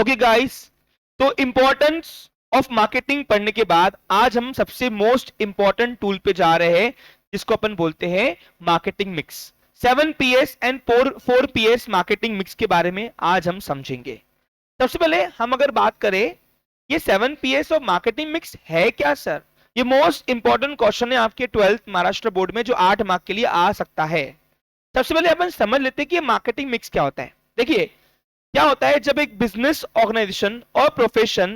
Okay guys, तो importance of marketing पढ़ने के बाद आज हम सबसे मोस्ट इंपॉर्टेंट टूल पे जा रहे हैं, जिसको अपन बोलते हैं marketing mix. 7 PS and 4 PS marketing mix के बारे में आज हम समझेंगे। सबसे पहले हम अगर बात करें, ये 7 PS और मार्केटिंग मिक्स है क्या सर? ये मोस्ट इंपॉर्टेंट क्वेश्चन है आपके 12th महाराष्ट्र बोर्ड में, जो 8 मार्क के लिए आ सकता है। सबसे पहले अपन समझ लेते हैं कि मार्केटिंग मिक्स क्या होता है। देखिए, क्या होता है जब एक बिजनेस ऑर्गेनाइजेशन और प्रोफेशन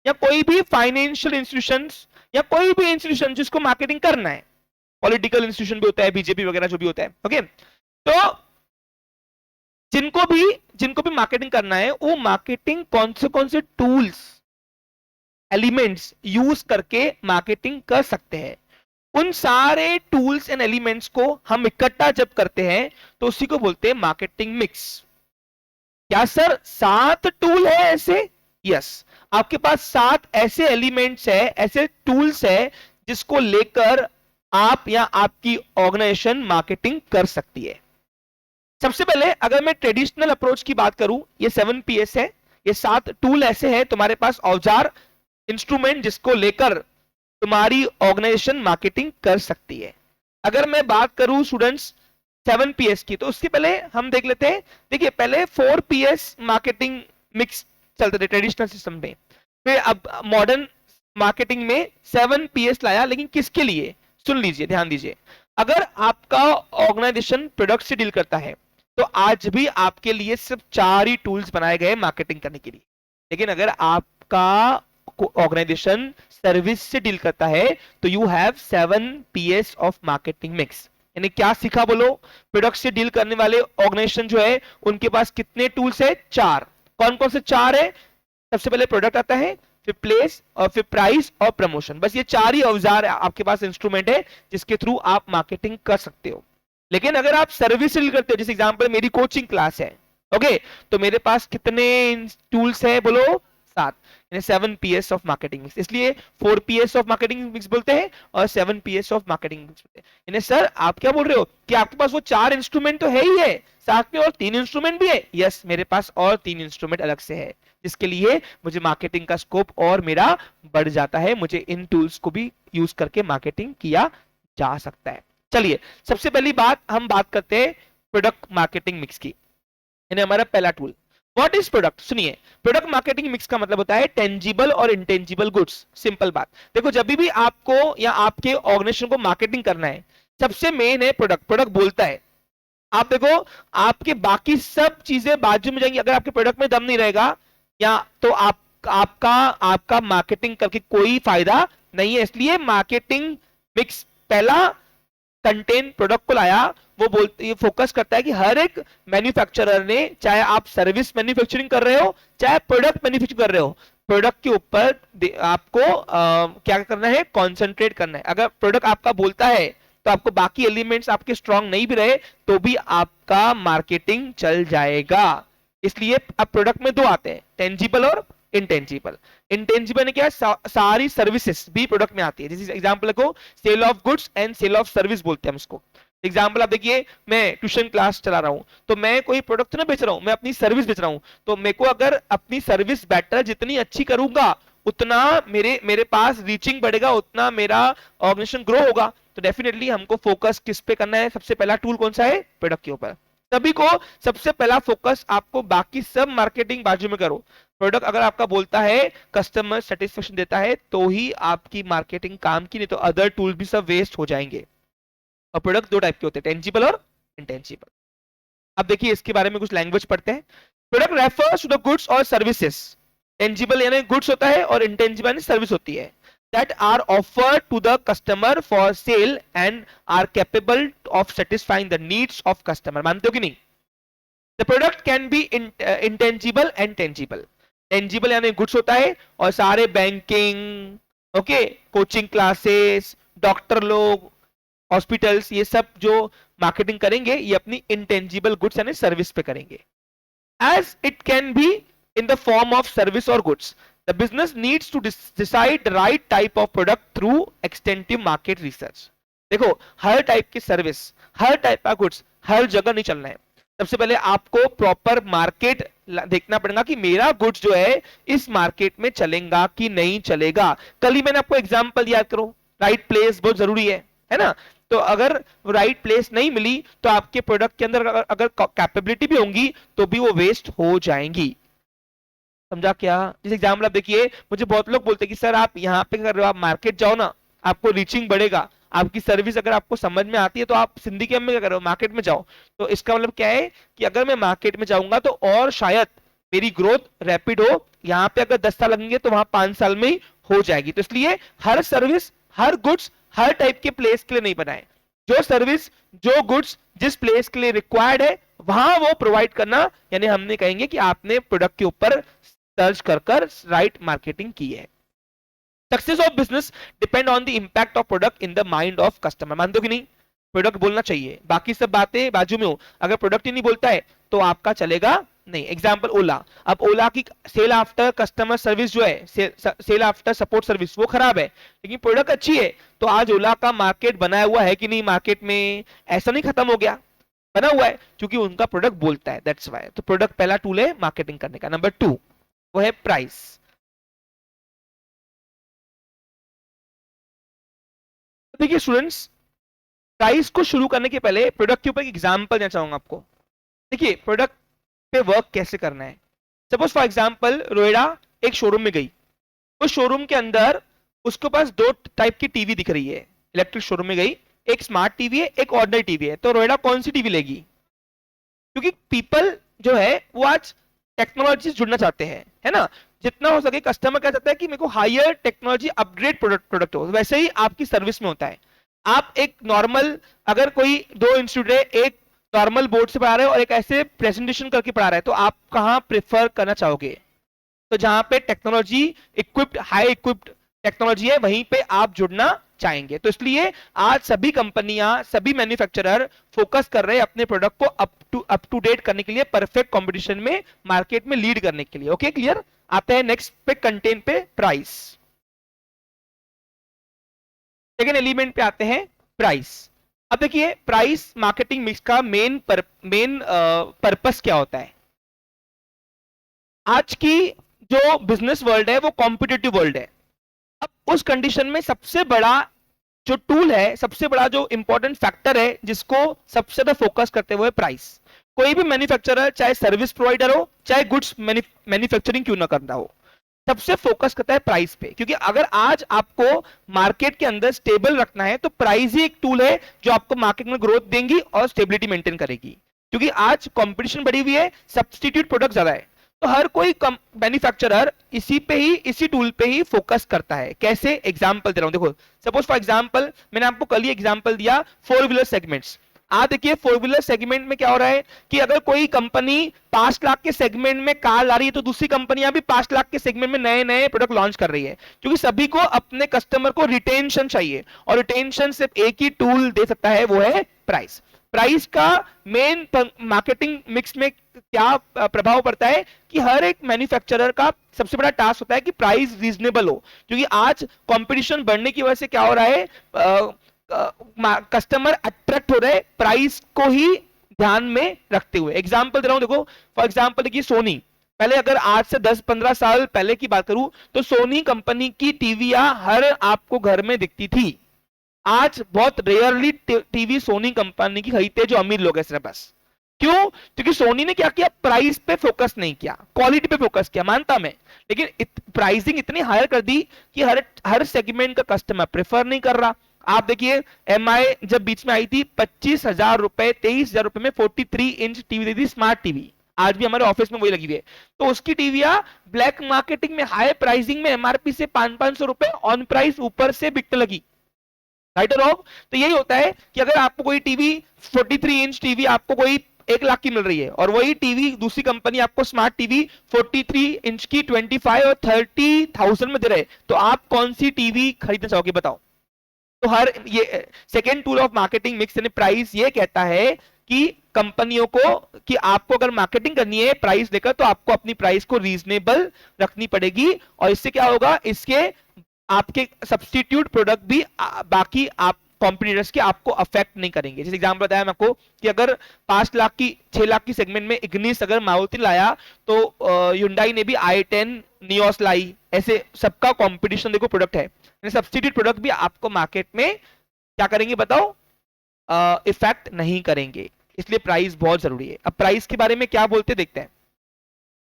या कोई भी फाइनेंशियल इंस्टीट्यूशंस या कोई भी इंस्टीट्यूशन जिसको मार्केटिंग करना है, पॉलिटिकल इंस्टीट्यूशन भी होता है, बीजेपी वगैरह जो भी होता है, ओके, तो जिनको भी मार्केटिंग करना है, वो मार्केटिंग कौन से टूल्स एलिमेंट्स यूज करके मार्केटिंग कर सकते हैं। उन सारे टूल्स एंड एलिमेंट्स को हम इकट्ठा जब करते हैं तो उसी को बोलते हैं मार्केटिंग मिक्स। क्या सर 7 टूल है ऐसे? यस, आपके पास 7 ऐसे एलिमेंट्स है, ऐसे टूल्स है जिसको लेकर आप या आपकी ऑर्गेनाइजेशन मार्केटिंग कर सकती है। सबसे पहले अगर मैं ट्रेडिशनल अप्रोच की बात करूं, ये 7 PS है, ये 7 टूल ऐसे हैं तुम्हारे पास, औजार, इंस्ट्रूमेंट, जिसको लेकर तुम्हारी ऑर्गेनाइजेशन मार्केटिंग कर सकती है। अगर मैं बात करूं स्टूडेंट्स 7 PS की, तो उसके पहले हम देख लेते हैं। देखिए, पहले 4 PS मार्केटिंग मिक्स चलते थे ट्रेडिशनल सिस्टम में, फिर अब मॉडर्न मार्केटिंग में 7 PS लाया, लेकिन किसके लिए? सुन लीजिए, ध्यान दीजिए। अगर आपका ऑर्गेनाइजेशन प्रोडक्ट से डील करता है तो आज भी आपके लिए सिर्फ 4 ही टूल्स बनाए गए मार्केटिंग करने के लिए। लेकिन अगर आपका ऑर्गेनाइजेशन सर्विस से डील करता है तो you have 7 PS of marketing mix. यानी क्या सीखा बोलो? प्रोडक्ट से डील करने वाले ऑर्गेनाइजेशन जो है उनके पास कितने टूल्स है? 4। कौन कौन से 4 है? सबसे पहले प्रोडक्ट आता है, फिर प्लेस, और फिर प्राइस और प्रमोशन। बस ये 4 ही औजार आपके पास इंस्ट्रूमेंट है जिसके थ्रू आप मार्केटिंग कर सकते हो। लेकिन अगर आप सर्विस से डील करते हो, जैसे एग्जांपल मेरी कोचिंग क्लास है, ओके, तो मेरे पास कितने टूल्स है बोलो? 7। 7 PS ऑफ मार्केटिंग मिक्स। इसलिए 4 PS ऑफ मार्केटिंग मिक्स बोलते हैं और 7 PS ऑफ मार्केटिंग मिक्स बोलते हैं। यानी सर आप क्या बोल रहे हो कि आपके पास वो 4 इंस्ट्रूमेंट तो है ही है, साथ में और 3 इंस्ट्रूमेंट भी है? यस, मेरे पास और 3 इंस्ट्रूमेंट अलग से है, जिसके लिए मुझे मार्केटिंग का स्कोप और मेरा बढ़ जाता है। मुझे इन टूल्स को भी यूज करके मार्केटिंग किया जा सकता है। चलिए, सबसे पहली बात हम बात करते हैं प्रोडक्ट मार्केटिंग मिक्स की। यानी हमारा पहला टूल व्हाट इज प्रोडक्ट। सुनिए, प्रोडक्ट मार्केटिंग मिक्स का मतलब होता है टेंजिबल और इंटेंजिबल गुड्स। सिंपल बात, देखो जब भी आपको या आपके ऑर्गेनाइजेशन को मार्केटिंग करना है, सबसे मेन है प्रोडक्ट। प्रोडक्ट बोलता है। आप देखो, आपके बाकी सब चीजें बाजू में जाएंगी, अगर आपके प्रोडक्ट में दम नहीं रहेगा या तो आपका आपका मार्केटिंग करके कोई फायदा नहीं है। इसलिए मार्केटिंग मिक्स पहला कंटेन प्रोडक्ट को लाया। वो बोलते, ये फोकस करता है कि हर एक मैन्युफैक्चरर ने, चाहे आप सर्विस मैन्युफैक्चरिंग कर रहे हो चाहे प्रोडक्ट मैन्युफैक्चरिंग कर रहे हो, प्रोडक्ट के ऊपर आपको क्या करना है? कंसंट्रेट करना है। अगर प्रोडक्ट आपका बोलता है तो आपको बाकी एलिमेंट्स आपके स्ट्रांग नहीं भी रहे तो भी आपका मार्केटिंग चल जाएगा। इसलिए अब प्रोडक्ट में 2 आते हैं, टेंजिबल और इंटेंजिबल। इंटेंजिबल क्या है? सारी सर्विसेज भी प्रोडक्ट में आती है। जैसे एग्जांपल को sale of goods and sale of service बोलते हैं हम उसको। एग्जांपल आप देखिए, मैं ट्यूशन क्लास चला रहा हूं, तो मैं कोई प्रोडक्ट तो ना बेच रहा हूं, मैं अपनी सर्विस बेच रहा हूं। तो मेरे को अगर अपनी सर्विस बेटर जितनी अच्छी करूंगा उतना मेरे पास रीचिंग बढ़ेगा, उतना मेरा ऑर्गेनाइजेशन ग्रो होगा। तो डेफिनेटली हमको फोकस किस पे करना है? सबसे पहला टूल कौन सा है? प्रोडक्ट के ऊपर। सभी को सबसे पहला फोकस आपको, बाकी सब मार्केटिंग बाजू में करो। प्रोडक्ट अगर आपका बोलता है, कस्टमर सेटिस्फेक्शन देता है, तो ही आपकी मार्केटिंग काम की, नहीं तो अदर टूल भी सब वेस्ट हो जाएंगे। और प्रोडक्ट 2 टाइप के होते हैं, टेंजिबल और इंटेंजिबल। अब देखिए इसके बारे में कुछ लैंग्वेज पढ़ते हैं। Product refers to the goods और सर्विसेज। टेंजिबल यानी गुड्स होता है और इंटेंजिबल यानी सर्विस होती है, that are offered to the customer for sale and are capable of satisfying the needs of customer। मानते हो कि नहीं? The product can be intangible and tangible। tangible यानी गुड्स होता है और सारे banking, okay, coaching classes, doctor लोग, हॉस्पिटल्स, ये सब जो मार्केटिंग करेंगे ये अपनी इंटेंजिबल गुड्स यानी सर्विस पे करेंगे। As it can be in the form of service or goods, the business needs to decide the right type of product through extensive market research। देखो, हर टाइप की सर्विस, हर type का goods हर जगह नहीं चलना है। सबसे पहले आपको प्रॉपर मार्केट देखना पड़ेगा कि मेरा गुड्स जो है इस मार्केट में चलेगा कि नहीं चलेगा। कल ही मैंने आपको एग्जांपल याद करो, राइट प्लेस बहुत जरूरी है ना। तो अगर राइट प्लेस नहीं मिली तो आपके प्रोडक्ट के अंदर अगर कैपेबिलिटी भी होंगी तो भी वो वेस्ट हो जाएंगी। समझा क्या? जिस एग्जाम्पल आप देखिए, मुझे बहुत लोग बोलते हैं कि सर आप यहाँ पे कर रहे हो, आप मार्केट जाओ ना, आपको रीचिंग बढ़ेगा, आपकी सर्विस अगर आपको समझ में आती है तो आप सिंधी कैम में क्या कर रहे हो, मार्केट में जाओ। तो इसका मतलब क्या है कि अगर मैं मार्केट में जाऊंगा तो और शायद मेरी ग्रोथ रैपिड हो। यहाँ पे अगर 10 साल लगेंगे तो वहां 5 साल में ही हो जाएगी। तो इसलिए हर सर्विस, हर गुड्स, हर टाइप के प्लेस के लिए नहीं बनाए। जो सर्विस, जो गुड्स जिस प्लेस के लिए रिक्वायर्ड है वहां वो प्रोवाइड करना, यानी हमने कहेंगे कि आपने प्रोडक्ट के ऊपर सर्च कर राइट मार्केटिंग की है। Success of business depend on the impact of product in the mind of customer. मानते हो कि नहीं? प्रोडक्ट बोलना चाहिए, बाकी सब बातें बाजू में हो, अगर प्रोडक्ट ही नहीं बोलता है तो आपका चलेगा नहीं। एग्जांपल ओला, अब ओला की सेल आफ्टर कस्टमर सर्विस जो है, सेल आफ्टर सपोर्ट सर्विस वो खराब है, लेकिन प्रोडक्ट अच्छी है, तो आज ओला का मार्केट बनाया हुआ है कि नहीं? मार्केट में ऐसा नहीं खत्म हो गया, बना हुआ है, क्योंकि उनका प्रोडक्ट बोलता है, दैट्स व्हाई। तो प्रोडक्ट पहला टूल है मार्केटिंग करने का। नंबर 2 वो है प्राइस। देखिए स्टूडेंट्स, प्राइस को शुरू करने के पहले प्रोडक्ट के ऊपर एक एग्जांपल देना चाहूंगा आपको। देखिए प्रोडक्ट पे वर्क कैसे करना है। सपोज फॉर एग्जांपल रोएडा एक शोरूम में गई, उस शोरूम के अंदर उसके पास 2 टाइप की टीवी दिख रही है। इलेक्ट्रिक शोरूम में गई, एक स्मार्ट टीवी है, एक ऑर्डिनरी टीवी है। तो रोएडा कौन सी टीवी लेगी? क्योंकि पीपल जो है वो आज टेक्नोलॉजी से जुड़ना चाहते हैं, है ना। जितना हो सके कस्टमर क्या चाहता है कि मेरे को हायर टेक्नोलॉजी अपग्रेड प्रोडक्ट हो। वैसे ही आपकी सर्विस में होता है। आप एक नॉर्मल, अगर कोई 2 इंस्टीट्यूट है, एक नॉर्मल बोर्ड से पढ़ा रहे हो और एक ऐसे प्रेजेंटेशन करके पढ़ा रहा है, तो आप कहां प्रेफर करना चाहोगे? तो जहां पे technology equipped, high equipped technology है, वहीं पे आप जुड़ना चाहेंगे। तो इसलिए आज सभी कंपनियां, सभी मैन्युफैक्चरर फोकस कर रहे हैं अपने प्रोडक्ट को अप टू डेट करने के लिए, परफेक्ट कंपटीशन में मार्केट में लीड करने के लिए। Okay clear? आते हैं नेक्स्ट पे, कंटेंट पे, प्राइस। सेकेंड एलिमेंट पे आते हैं प्राइस। अब देखिए प्राइस मार्केटिंग मिक्स का मेन पर्पस क्या होता है। आज की जो बिजनेस वर्ल्ड है वो कॉम्पिटिटिव वर्ल्ड है। अब उस कंडीशन में सबसे बड़ा जो टूल है, सबसे बड़ा जो इंपॉर्टेंट फैक्टर है जिसको सबसे ज्यादा फोकस करते हुए प्राइस। कोई भी मैन्युफैक्चरर, चाहे सर्विस प्रोवाइडर हो, चाहे गुड्स मैन्युफैक्चरिंग क्यों ना करना हो, सबसे फोकस करता है प्राइस पे। क्योंकि अगर आज आपको मार्केट के अंदर स्टेबल रखना है तो प्राइस ही एक टूल है जो आपको मार्केट में ग्रोथ देंगी और स्टेबिलिटी मेंटेन करेगी। क्योंकि आज कंपटीशन बढ़ी हुई है, सब्स्टिट्यूट प्रोडक्ट ज्यादा है, तो हर कोई मैन्युफैक्चरर इसी पे ही, इसी टूल पे ही फोकस करता है। कैसे? एग्जांपल दे रहा हूं, देखो सपोज फॉर एग्जांपल मैंने आपको कल ही एग्जांपल दिया 4 व्हीलर सेगमेंट्स। आज देखिए 4 व्हीलर सेगमेंट में क्या हो रहा है कि अगर कोई कंपनी 5 लाख के सेगमेंट में कार ला रही है तो दूसरी कंपनियां भी 5 लाख के सेगमेंट में नए नए प्रोडक्ट लॉन्च कर रही है, क्योंकि सभी को अपने कस्टमर को रिटेंशन चाहिए, और रिटेंशन सिर्फ एक ही टूल दे सकता है, वो है प्राइस। प्राइस का मेन मार्केटिंग मिक्स में क्या प्रभाव पड़ता है कि हर एक मैन्युफैक्चरर का सबसे बड़ा टास्क होता है कि प्राइस रीजनेबल हो। क्योंकि आज कंपटीशन बढ़ने की वजह से क्या हो रहा है, कस्टमर अट्रैक्ट हो रहे प्राइस को ही ध्यान में रखते हुए। एग्जांपल दे रहा हूं, देखो फॉर एग्जांपल देखिए सोनी। पहले अगर आज से 10-15 साल पहले की बात करूं तो सोनी कंपनी की टीवियां हर आपको घर में दिखती थी। आज बहुत रेयरली टीवी सोनी कंपनी की खरीदते जो अमीर लोग हैं सिर्फ बस। क्यों? क्योंकि सोनी ने क्या किया, प्राइस पे फोकस नहीं किया, क्वालिटी पे फोकस किया, मानता मैं, लेकिन प्राइसिंग इतनी हायर कर दी कि हर सेगमेंट का कस्टमर प्रेफर नहीं कर रहा। आप देखिए एमआई जब बीच में आई थी 25,000 रुपए, 23,000 रुपए में 43 इंच टीवी दी थी, स्मार्ट टीवी। आज भी हमारे ऑफिस में वही लगी हुई है। तो उसकी टीवियां ब्लैक मार्केटिंग में हाई प्राइसिंग में एमआरपी से 500-500 रुपए ऑन प्राइस ऊपर से बिकने लगी। राइट और रॉन्ग? तो यही होता है कि अगर आपको कोई टीवी 43 इंच टीवी आपको कोई 1 लाख की मिल रही है, और वही टीवी दूसरी कंपनी आपको स्मार्ट टीवी 43 इंच की 25 और 30,000 में दे रहे, तो आप कौन सी टीवी खरीदना चाहोगे बताओ? तो हर ये second tool of marketing mix यानी प्राइस ये कहता है कि कंपनियों को कि आपको अगर मार्केटिंग करनी है प्राइस लेकर, तो आपको अपनी प्राइस को रीजनेबल रखनी पड़ेगी। और इससे क्या होगा, इसके आपके सब्स्टिट्यूट प्रोडक्ट भी बाकी आप कॉम्पिटिटर्स के आपको अफेक्ट नहीं करेंगे। जैसे एग्जांपल बताया मैं आपको कि अगर 5 लाख की 6 लाख की सेगमेंट में इग्निस अगर मारुति लाया तो Hyundai ने भी i10 नियोस लाई, ऐसे सबका कंपटीशन देखो प्रोडक्ट है, सब्स्टिट्यूट प्रोडक्ट भी आपको मार्केट में क्या करेंगे बताओ, इफेक्ट नहीं करेंगे। इसलिए प्राइस बहुत जरूरी है। अब प्राइस के बारे में क्या बोलते देखते हैं।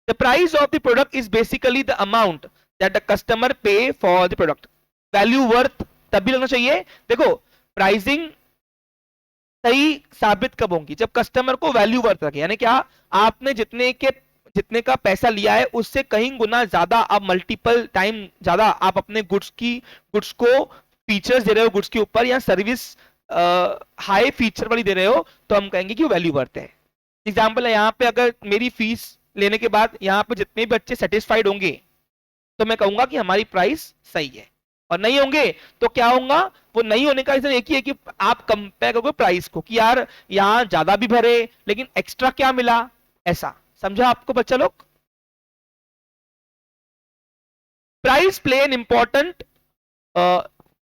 The price of the product is basically the amount that the customer pay for the product. Value worth तब भी लगना चाहिए। देखो प्राइसिंग सही साबित कब होगी, जब कस्टमर को वैल्यू वर्थ लगे, यानी क्या, आपने जितने का पैसा लिया है उससे कहीं गुना ज्यादा, आप मल्टीपल टाइम ज्यादा आप अपने गुड्स को फीचर्स दे रहे हो गुड्स के ऊपर, या सर्विस हाई फीचर वाली दे रहे हो, तो हम कहेंगे कि वैल्यू वर्थ है। एग्जाम्पल है, यहाँ पे अगर मेरी फीस लेने के बाद यहाँ पे जितने भी बच्चे सेटिस्फाइड होंगे तो मैं कहूंगा कि हमारी प्राइस सही है, और नहीं होंगे तो क्या होगा, वो नहीं होने का रीजन एक ही है कि आप कंपेयर करोगे प्राइस को कि यार यहाँ ज्यादा भी भरे लेकिन एक्स्ट्रा क्या मिला, ऐसा समझा आपको बच्चा लोग। Price play an important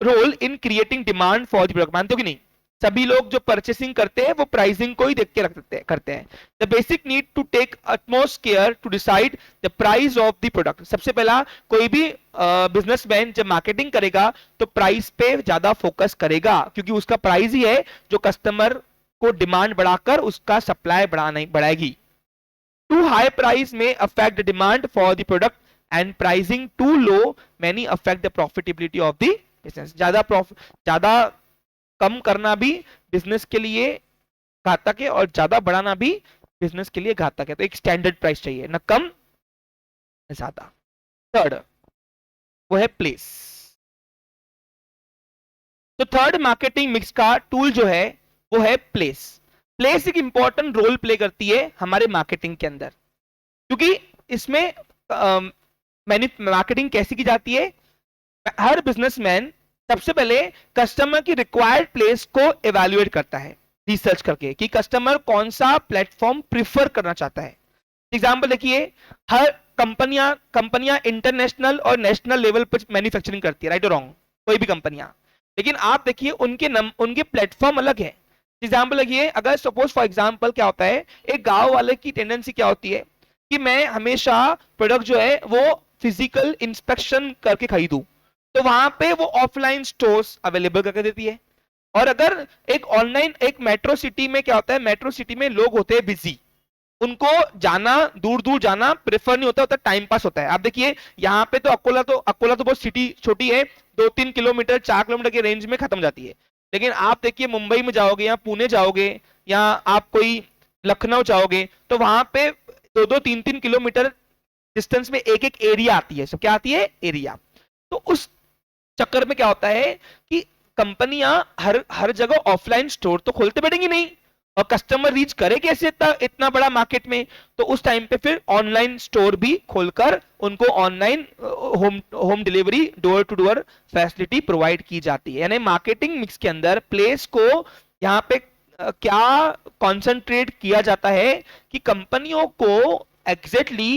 role in creating demand for the product, मानते हो कि नहीं। सभी लोग जो परचेसिंग करते हैं वो प्राइसिंग को ही देख के करते हैं। The basic need to take utmost care to decide the price of the product. सबसे पहला कोई भी बिजनेसमैन जब मार्केटिंग करेगा तो प्राइस पे ज्यादा फोकस करेगा, क्योंकि उसका प्राइस ही है जो कस्टमर को डिमांड बढ़ाकर उसका सप्लाई बढ़ाएगी। Too high price may affect the demand for the product and pricing too low many affect the profitability of the business. ज्यादा कम करना भी बिजनेस के लिए घातक है और ज्यादा बढ़ाना भी बिजनेस के लिए घातक है। तो एक स्टैंडर्ड प्राइस चाहिए, ना कम ना ज्यादा। थर्ड वो है प्लेस। तो थर्ड मार्केटिंग मिक्स का टूल जो है वो है प्लेस। प्लेस एक इंपॉर्टेंट रोल प्ले करती है हमारे मार्केटिंग के अंदर, क्योंकि इसमें मार्केटिंग कैसे की जाती है। हर बिजनेसमैन सबसे पहले कस्टमर की रिक्वायर्ड प्लेस को एवेल्युएट करता है रिसर्च करके कि कस्टमर कौन सा प्लेटफॉर्म प्रिफर करना चाहता है। एग्जांपल देखिए, हर कंपनियां इंटरनेशनल और नेशनल लेवल पर मैन्युफैक्चरिंग करती है, राइट और रॉन्ग, कोई भी कंपनियां, लेकिन आप देखिए उनके प्लेटफॉर्म अलग है। एग्जाम्पल देखिए, अगर सपोज फॉर एग्जाम्पल क्या होता है, एक गांव वाले की टेंडेंसी क्या होती है कि मैं हमेशा प्रोडक्ट जो है वो फिजिकल इंस्पेक्शन करके खरीदूं, तो वहां पे वो ऑफलाइन स्टोर्स अवेलेबल करके देती है। और अगर एक ऑनलाइन, एक मेट्रो सिटी में क्या होता है, मेट्रो सिटी में लोग होते हैं बिजी, उनको जाना, दूर दूर जाना प्रेफर नहीं होता टाइम पास होता है। आप देखिए यहाँ पे तो अकोला तो बहुत सिटी छोटी है, 2-3 किलोमीटर 4 किलोमीटर के रेंज में खत्म जाती है। लेकिन आप देखिए मुंबई में जाओगे या पुणे जाओगे या आप कोई लखनऊ जाओगे तो वहां पे 2-2, 3-3 किलोमीटर डिस्टेंस में एक एक एरिया आती है। सब क्या आती है, एरिया। तो उस चक्कर में क्या होता है कि कंपनियां हर जगह ऑफलाइन स्टोर तो खोलते बैठेंगी नहीं, और कस्टमर रीच करे कैसे इतना बड़ा मार्केट में। तो उस टाइम पे फिर ऑनलाइन स्टोर भी खोलकर उनको online home delivery, door to door facility provide की जाती है। यानी मार्केटिंग मिक्स के अंदर प्लेस को यहाँ पे क्या कॉन्सेंट्रेट किया जाता है कि कंपनियों को एग्जैक्टली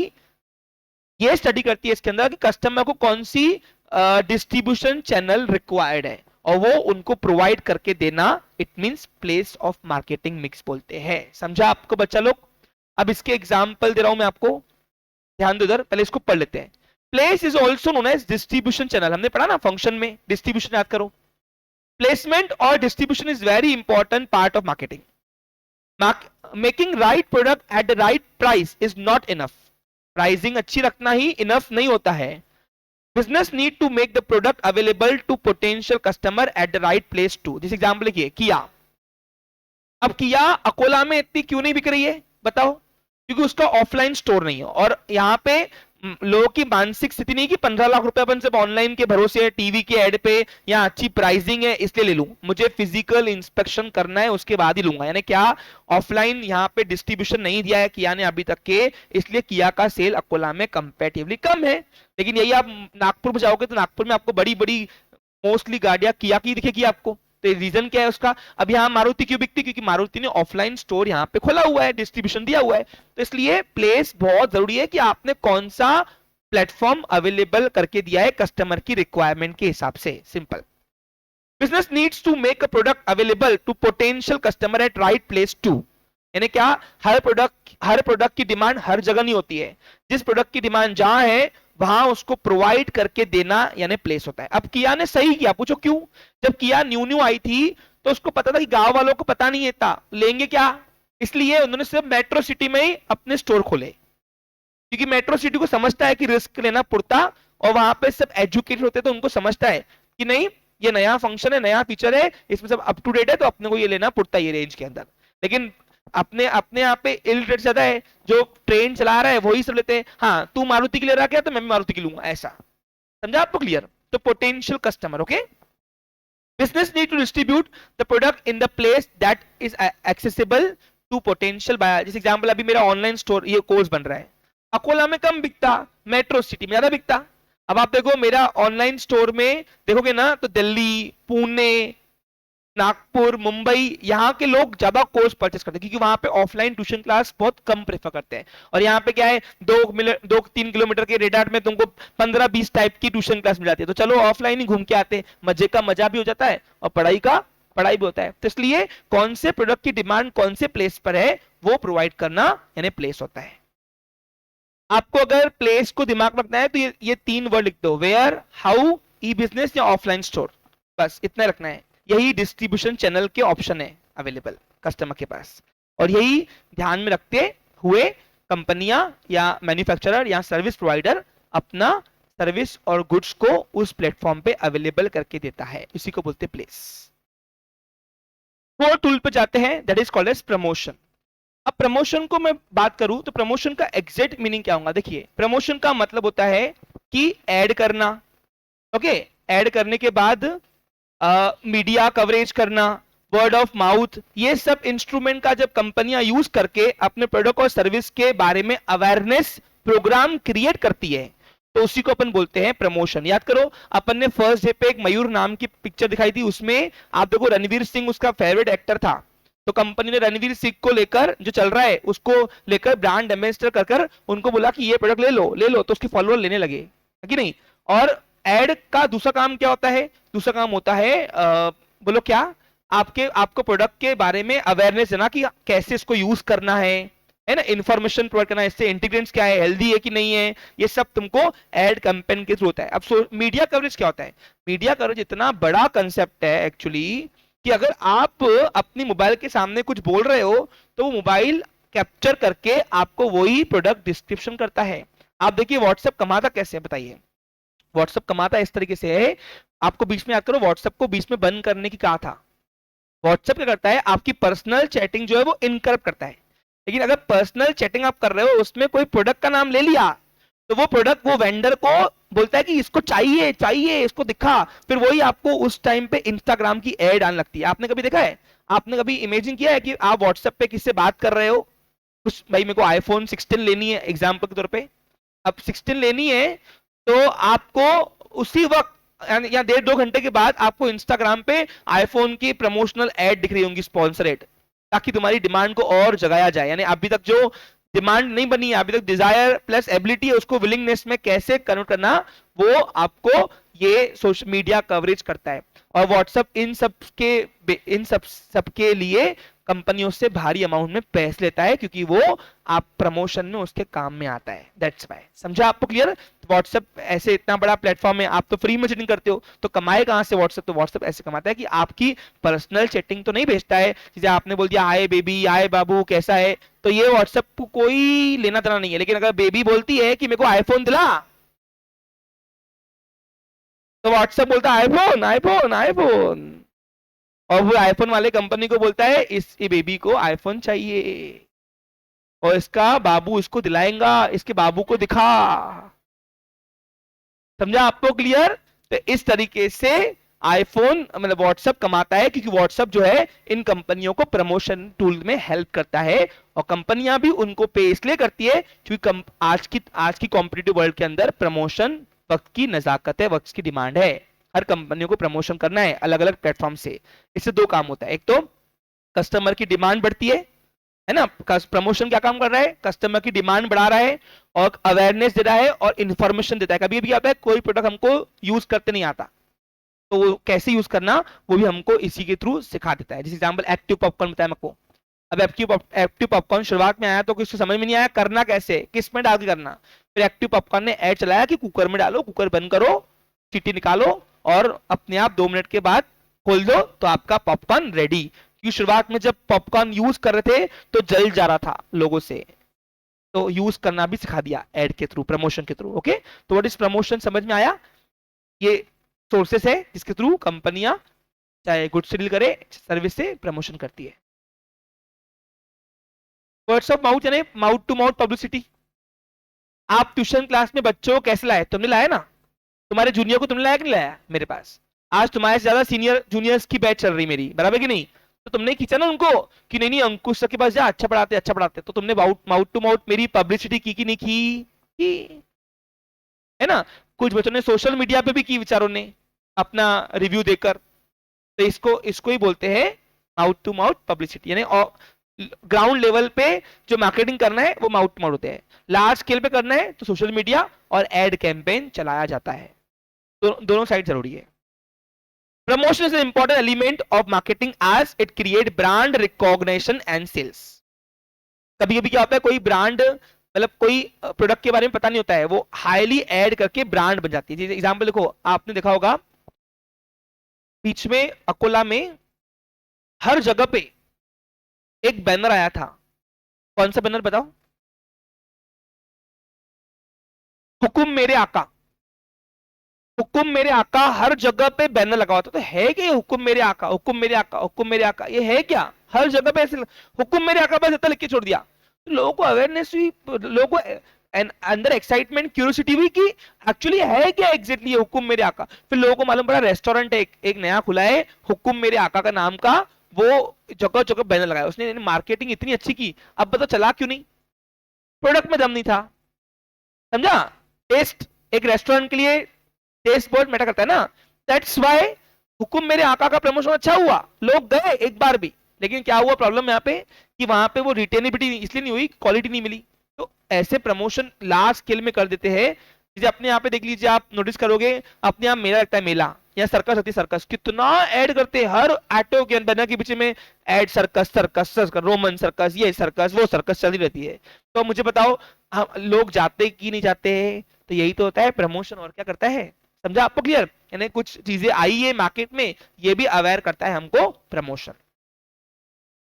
ये स्टडी करती है इसके अंदर कि कस्टमर को कौन सी डिस्ट्रीब्यूशन चैनल रिक्वायर्ड है और वो उनको प्रोवाइड करके देना, it means place of marketing mix बोलते हैं। समझा आपको बच्चा लोग। अब इसके एग्जांपल दे रहा हूं मैं आपको, ध्यान दो इधर, पहले इसको पढ़ लेते हैं। Place is also known as distribution channel, हमने पढ़ा ना फंक्शन में, डिस्ट्रीब्यूशन याद करो। प्लेसमेंट और distribution is very important part of marketing. Making right product at the right price is not enough. Pricing अच्छी रखना ही इनफ नहीं होता है। Business need to make the product available to potential customer at the right place too. जैसे example लिखिए किया। अब किया अकोला में इतनी क्यों नहीं बिक रही है बताओ, क्योंकि उसका ऑफलाइन स्टोर नहीं है। और यहाँ पे लोगों की मानसिक स्थिति नहीं कि 15 लाख रुपए अपन सिर्फ ऑनलाइन के भरोसे है, टीवी के एड पे या अच्छी प्राइसिंग है इसलिए ले लूं, मुझे फिजिकल इंस्पेक्शन करना है उसके बाद ही लूंगा। यानी क्या, ऑफलाइन यहाँ पे डिस्ट्रीब्यूशन नहीं दिया है किया ने अभी तक के, इसलिए किया का सेल अकोला में कंपैरेटिवली कम है। लेकिन यही आप नागपुर में जाओगे तो नागपुर में आपको बड़ी बड़ी मोस्टली गाड़ियां किया की दिखेगी आपको। तो रीजन क्या है उसका, अब यहाँ मारुति क्यों बिकती, क्योंकि मारुति ने ऑफलाइन स्टोर यहाँ पे खोला हुआ है, डिस्ट्रीब्यूशन दिया हुआ है। तो इसलिए प्लेस बहुत जरूरी है कि आपने कौन सा प्लेटफॉर्म अवेलेबल करके दिया है कस्टमर की रिक्वायरमेंट के हिसाब से। Simple. Business needs to make a product available to potential customer at right place to. यानी क्या, हर प्रोडक्ट की डिमांड हर जगह नहीं होती है। जिस प्रोडक्ट की डिमांड जहां है वहां उसको प्रोवाइड करके देना यानी प्लेस होता है। अब किया ने सही किया, पूछो क्यों? जब किया न्यू न्यू आई थी तो उसको पता था कि गांव वालों को पता नहीं था लेंगे क्या, इसलिए उन्होंने सिर्फ मेट्रो सिटी में ही अपने स्टोर खोले, क्योंकि मेट्रो सिटी को समझता है कि रिस्क लेना पड़ता, और वहां पे सब एजुकेटेड होते तो उनको समझता है कि नहीं ये नया फंक्शन है, नया फीचर है, इसमें सब अप टू डेट है, तो अपने को ये लेना पड़ता है ये रेंज के अंदर। लेकिन अपने अपने यहाँ पे इलिटरेट ज्यादा है, जो ट्रेन चला रहा है वही सब लेते हैं। हाँ तू मारुति की ले रहा क्या, तो मैं भी मारुति की लूंगा, ऐसा। समझा आपको क्लियर? तो potential customer, okay. Business need to distribute the product in the place that is accessible to potential buyer। जैसे एग्जांपल अभी मेरा ऑनलाइन स्टोर ये कोर्स बन रहा है, अकोला में कम बिकता, मेट्रो सिटी में ज्यादा बिकता। अब आप देखो मेरा ऑनलाइन स्टोर में देखोगे ना तो दिल्ली, पुणे, नागपुर, मुंबई, यहाँ के लोग ज्यादा कोर्स परचेस करते हैं, क्योंकि वहां पे ऑफलाइन ट्यूशन क्लास बहुत कम प्रेफर करते हैं। और यहाँ पे क्या है, 2-3 किलोमीटर के रेडार में तुमको 15-20 टाइप की ट्यूशन क्लास मिल जाती है, तो चलो ऑफलाइन ही घूम के आते हैं, मजे का मजा भी हो जाता है और पढ़ाई भी होता है। तो इसलिए कौन से प्रोडक्ट की डिमांड कौन से प्लेस पर है वो प्रोवाइड करना यानी प्लेस होता है। आपको अगर प्लेस को दिमाग में रखना है तो ये 3 वर्ड लिख दो, वेयर, हाउ, ई बिजनेस या ऑफलाइन स्टोर, बस इतना रखना है। यही डिस्ट्रीब्यूशन चैनल के ऑप्शन है अवेलेबल कस्टमर के पास, और यही ध्यान में रखते हुए कंपनियां या मैन्युफैक्चरर या सर्विस प्रोवाइडर अपना सर्विस और गुड्स को उस प्लेटफॉर्म पे अवेलेबल करके देता है, इसी को बोलते प्लेस। 4 टूल पे जाते हैं, that is called as promotion. अब प्रमोशन को मैं बात करूं तो प्रमोशन का एग्जैक्ट मीनिंग क्या होगा, देखिए प्रमोशन का मतलब होता है कि ऐड करना, ओके। ऐड करने के बाद मीडिया कवरेज करना, वर्ड ऑफ माउथ, ये सब इंस्ट्रूमेंट का जब कंपनियां यूज करके अपने प्रोडक्ट और सर्विस के बारे में अवेयरनेस प्रोग्राम क्रिएट करती है तो उसी को अपन बोलते हैं प्रमोशन। याद करो अपन ने फर्स्ट डे पे एक मयूर नाम की पिक्चर दिखाई थी, उसमें आप देखो रणवीर सिंह उसका फेवरेट एक्टर था, तो कंपनी ने रणवीर सिंह को लेकर जो चल रहा है उसको लेकर ब्रांड एम्बेसडर कर कर उनको बोला कि ये प्रोडक्ट ले लो, तो उसके फॉलोअर लेने लगे, है कि नहीं। और एड का दूसरा काम क्या होता है, दूसरा काम होता है बोलो क्या, आपको प्रोडक्ट के बारे में अवेयरनेस देना कि कैसे इसको यूज करना है ना, इंफॉर्मेशन प्रोवाइड करना, इससे इंटीग्रेंट्स क्या है, हेल्दी है कि नहीं है, ये सब तुमको एड कैंपेन के थ्रू होता है। अब मीडिया कवरेज क्या होता है, मीडिया कवरेज इतना बड़ा कंसेप्ट है एक्चुअली कि अगर आप अपनी मोबाइल के सामने कुछ बोल रहे हो तो वो मोबाइल कैप्चर करके आपको वही प्रोडक्ट डिस्क्रिप्शन करता है। आप देखिए व्हाट्सएप कमाता कैसे है बताइए, व्हाट्सएप कमाता इस तरीके से है, आपको बीच में याद करो व्हाट्सएप को बीच में बंद करने की कहा था। व्हाट्सएप क्या करता है, आपकी पर्सनल चैटिंग जो है वो इनकरप्ट करता है, लेकिन अगर पर्सनल चैटिंग आप कर रहे हो उसमें कोई प्रोडक्ट का नाम ले लिया तो वो प्रोडक्ट वो वेंडर को बोलता है कि इसको चाहिए चाहिए, इसको दिखा, फिर वही आपको उस टाइम पे इंस्टाग्राम की एड आने लगती है। आपने कभी देखा है, आपने कभी इमेजिन किया है कि आप व्हाट्सएप पे किससे बात कर रहे हो, कुछ भाई मेरे को आईफोन 16 लेनी है एग्जाम्पल के तौर पे, अब 16 लेनी है तो आपको उसी वक्त या 1.5-2 घंटे के बाद आपको इंस्टाग्राम पे आईफोन की प्रमोशनल एड दिख रही होंगी, स्पॉन्सर एड, ताकि तुम्हारी डिमांड को और जगाया जाए। यानी अभी तक जो डिमांड नहीं बनी है, अभी तक डिजायर प्लस एबिलिटी है, उसको विलिंगनेस में कैसे कन्वर्ट करना वो आपको ये सोशल मीडिया कवरेज करता है। और व्हाट्सएप इन सब के लिए कंपनियों से भारी अमाउंट में पैसे लेता है, क्योंकि वो आप प्रमोशन में उसके काम में आता है, दैट्स व्हाई। समझा आपको क्लियर? व्हाट्सएप ऐसे इतना बड़ा प्लेटफॉर्म है, आप तो फ्री में चैटिंग करते हो तो कमाए कहां से व्हाट्सएप, तो व्हाट्सएप ऐसे कमाता है कि आपकी पर्सनल चैटिंग तो नहीं भेजता है, जैसे आपने बोल दिया हाय बेबी, हाय बाबू कैसा है, तो ये व्हाट्सएप को कोई लेना देना नहीं है। लेकिन अगर बेबी बोलती है कि मेरे को आईफोन दिला, तो व्हाट्सएप बोलता है आईफोन आईफोन आईफोन, और वो आईफोन वाले कंपनी को बोलता है इस बेबी को आईफोन चाहिए और इसका बाबू इसको दिलाएगा, इसके बाबू को दिखा। समझा आपको क्लियर? तो इस तरीके से आईफोन मतलब व्हाट्सएप कमाता है, क्योंकि व्हाट्सएप जो है इन कंपनियों को प्रमोशन टूल में हेल्प करता है, और कंपनियां भी उनको पे इसलिए करती है क्योंकि आज की कॉम्पिटिटिव वर्ल्ड के अंदर प्रमोशन वक्त की नजाकत है, वक्त की डिमांड है। हर कंपनियों को प्रमोशन करना है अलग अलग प्लेटफॉर्म से। इससे 2 काम होता है, एक तो कस्टमर की डिमांड बढ़ती है ना, प्रमोशन क्या काम कर रहा है, कस्टमर की डिमांड बढ़ा रहा है और अवेयरनेस दे रहा है और इंफॉर्मेशन देता है। कभी भी आता है कोई प्रोडक्ट हमको यूज करते नहीं आता, तो वो कैसे यूज करना वो भी हमको इसी के थ्रू सिखा देता है। जैसे एग्जांपल एक्टिव पॉपकॉर्न बताया मेरे को। अब एक्टिव पॉपकॉर्न शुरुआत में आया तो किसी समझ में नहीं आया करना कैसे, किस में डाल के करना। फिर एक्टिव पॉपकॉर्न ने ऐड चलाया कि कुकर में डालो, कुकर बंद करो, सीटी निकालो और अपने आप 2 मिनट के बाद खोल दो तो आपका पॉपकॉर्न रेडी। क्योंकि शुरुआत में जब पॉपकॉर्न यूज कर रहे थे तो जल जा रहा था लोगों से, तो यूज करना भी सिखा दिया एड के थ्रू, प्रमोशन के थ्रू। ओके, तो व्हाट इज प्रमोशन समझ में आया। ये सोर्सेस है जिसके थ्रू कंपनियां चाहे गुड्स से डील करे, सर्विस से प्रमोशन करती है। वर्ड्स ऑफ माउथ यानी माउथ टू माउथ पब्लिसिटी। आप ट्यूशन क्लास में बच्चों को कैसे लाए, तुमने लाया ना, तुम्हारे जूनियर को तुमने लाया कि नहीं लाया मेरे पास। आज तुम्हारे से ज्यादा सीनियर जूनियर्स की बैच चल रही मेरी, बराबर कि नहीं। तो तुमने खींचा ना उनको कि नहीं नहीं अंकुश सर के पास जा, अच्छा पढ़ाते अच्छा पढ़ाते। तो तुमने माउथ टू माउथ मेरी पब्लिसिटी की कि नहीं की, है ना। कुछ बच्चों ने सोशल मीडिया पे भी की विचारों ने अपना रिव्यू देकर। तो इसको इसको ही बोलते हैं माउथ टू माउथ पब्लिसिटी। यानी ग्राउंड लेवल पे जो मार्केटिंग करना है वो माउथ टू माउथ होते हैं, लार्ज स्केल पे करना है तो सोशल मीडिया और एड कैंपेन चलाया जाता है। दोनों साइड जरूरी है। Promotion is an important element of marketing as it create brand recognition and sales. कभी कभी क्या होता है, कोई ब्रांड मतलब कोई प्रोडक्ट के बारे में पता नहीं होता है, वो हाईली ऐड करके ब्रांड बन जाती है। जैसे एग्जांपल देखो, आपने देखा होगा बीच में अकोला में हर जगह पे एक बैनर आया था। कौन सा बैनर बताओ। हुकुम मेरे आका, हुकुम मेरे आका, हर जगह पे बैनर लगा हुआ था। तो है क्या ये हुकुम मेरे आका, हुकुम मेरे आका, हुकुम मेरे आका, ये है क्या। हर जगह पे ऐसे हुकुम मेरे आका बस इतना लिख के छोड़ दिया। तो लोगों को अवेयरनेस हुई, लोगों को अंदर एक्साइटमेंट क्यूरियोसिटी हुई कि एक्चुअली है क्या एग्जैक्टली ये हुकुम मेरे आका। फिर लोगों को मालूम पड़ा रेस्टोरेंट एक नया खुला है हुकुम मेरे आका का नाम का, वो जगह जगह बैनर लगाया उसने, मार्केटिंग इतनी अच्छी की। अब पता चला क्यों नहीं, प्रोडक्ट में दम नहीं था, समझा। टेस्ट, एक रेस्टोरेंट के लिए टेस्ट बहुत मैटर करता है ना। दैट्स व्हाई हुकुम मेरे आका का प्रमोशन अच्छा हुआ, लोग गए एक बार भी। लेकिन क्या हुआ प्रॉब्लम यहाँ पे कि वहां पे वो रिटेनेबिलिटी इसलिए नहीं हुई, क्वालिटी नहीं मिली। तो ऐसे प्रमोशन लार्ज स्केल में कर देते हैं। जैसे अपने यहाँ पे देख लीजिए, आप नोटिस करोगे अपने यहाँ मेला लगता है, मेला या सर्कस होती है, सर्कस कितना ऐड करते हैं हर ऑटो के बैनर के पीछे में add, circus circus circus, Roman circus, ये सर्कस वो सर्कस चलती रहती है। तो मुझे बताओ हम लोग जाते कि नहीं जाते। तो यही तो होता है प्रमोशन, और क्या करता है, समझा आपको क्लियर। यानी कुछ चीजें आई है मार्केट में, ये भी अवेयर करता है हमको promotion.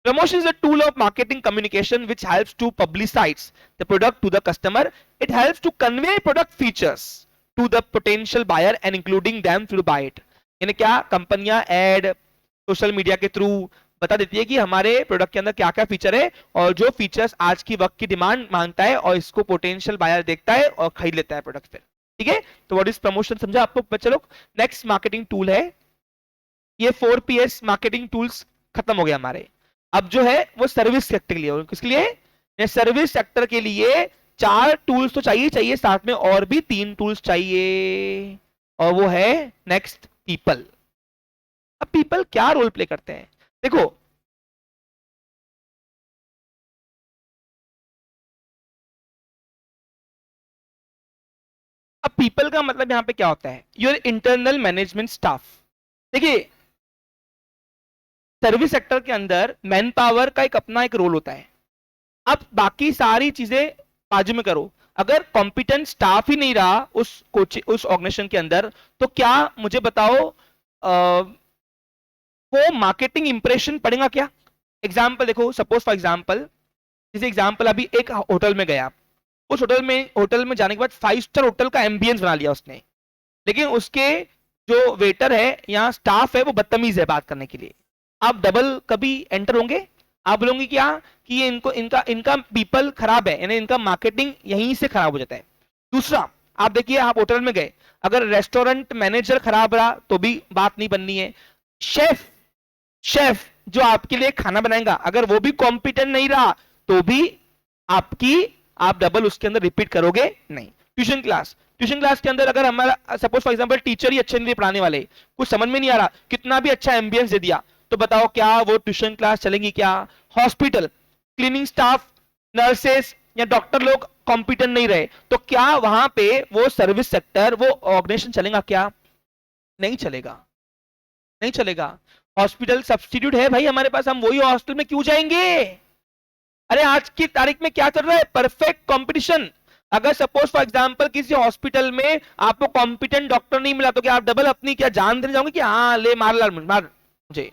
Promotion is a tool of marketing communication which helps to publicize the product to the customer. It helps to convey product features to the potential buyer and including them to buy it. यानी क्या, कंपनियां add social media के through बता देती है कि हमारे product के अंदर क्या क्या फीचर है और जो फीचर्स आज की वक्त की डिमांड मांगता है, और इसको पोटेंशियल बायर देखता है और खरीद लेता है प्रोडक्ट फिर। ठीक है, तो व्हाट इज प्रमोशन समझा आपको बच्चे लोग। नेक्स्ट मार्केटिंग टूल है, ये 4PS मार्केटिंग टूल्स खत्म हो गए हमारे। अब जो है वो सर्विस सेक्टर के लिए, किसके लिए, सर्विस सेक्टर के लिए 4 टूल्स तो चाहिए चाहिए, साथ में और भी 3 टूल्स चाहिए, और वो है नेक्स्ट पीपल। अब पीपल क्या रोल प्ले करते हैं, देखो अब पीपल का मतलब यहां पे क्या होता है, योर इंटरनल मैनेजमेंट स्टाफ। देखिए सर्विस सेक्टर के अंदर मैन पावर का एक अपना एक रोल होता है। अब बाकी सारी चीजें बाजू में करो, अगर कॉम्पिटेंट स्टाफ ही नहीं रहा उस ऑर्गेनाइजेशन के अंदर, तो क्या मुझे बताओ वो मार्केटिंग इंप्रेशन पड़ेगा क्या। एग्जाम्पल देखो, सपोज फॉर एग्जाम्पल, जैसे एग्जाम्पल अभी एक होटल में गया, उस होटल में जाने के बाद 5 स्टार होटल का एम्बियंस बना लिया उसने, लेकिन उसके जो वेटर है या स्टाफ है वो बदतमीज है बात करने के लिए। आप डबल कभी एंटर होंगे, आप बोलोगे क्या कि ये इनको इनका इनका पीपल खराब है, यानी इनका मार्केटिंग यहीं से खराब हो जाता है। दूसरा, आप देखिए आप होटल में गए, अगर रेस्टोरेंट मैनेजर खराब रहा तो भी बात नहीं बननी है। शेफ शेफ जो आपके लिए खाना बनाएगा, अगर वो भी कॉम्पिटेंट नहीं रहा तो भी आपकी आप डबल उसके अंदर रिपीट करोगे नहीं। ट्यूशन क्लास के अंदर अगर हमारा सपोज फॉर एग्जांपल टीचर ही अच्छे नहीं पढ़ाने वाले, कुछ समझ में नहीं आ रहा, कितना भी अच्छा एम्बियंस दे दिया, तो बताओ क्या वो ट्यूशन क्लास चलेंगी क्या। हॉस्पिटल क्लीनिंग स्टाफ, नर्सेस या डॉक्टर लोग कॉम्पिटेंट नहीं रहे, तो क्या वहां पे वो सर्विस सेक्टर वो ऑर्गेनाइजेशन चलेगा क्या, नहीं चलेगा। नहीं चलेगा। हॉस्पिटल सब्स्टिट्यूट है भाई हमारे पास, हम वही हॉस्पिटल में क्यों जाएंगे? अरे आज की तारीख में क्या चल रहा है? Perfect competition. अगर सपोज फॉर एग्जांपल किसी हॉस्पिटल में आपको कॉम्पिटेंट डॉक्टर नहीं मिला तो क्या आप डबल अपनी क्या जान देने जाओगे कि हाँ ले मार मार मुझे?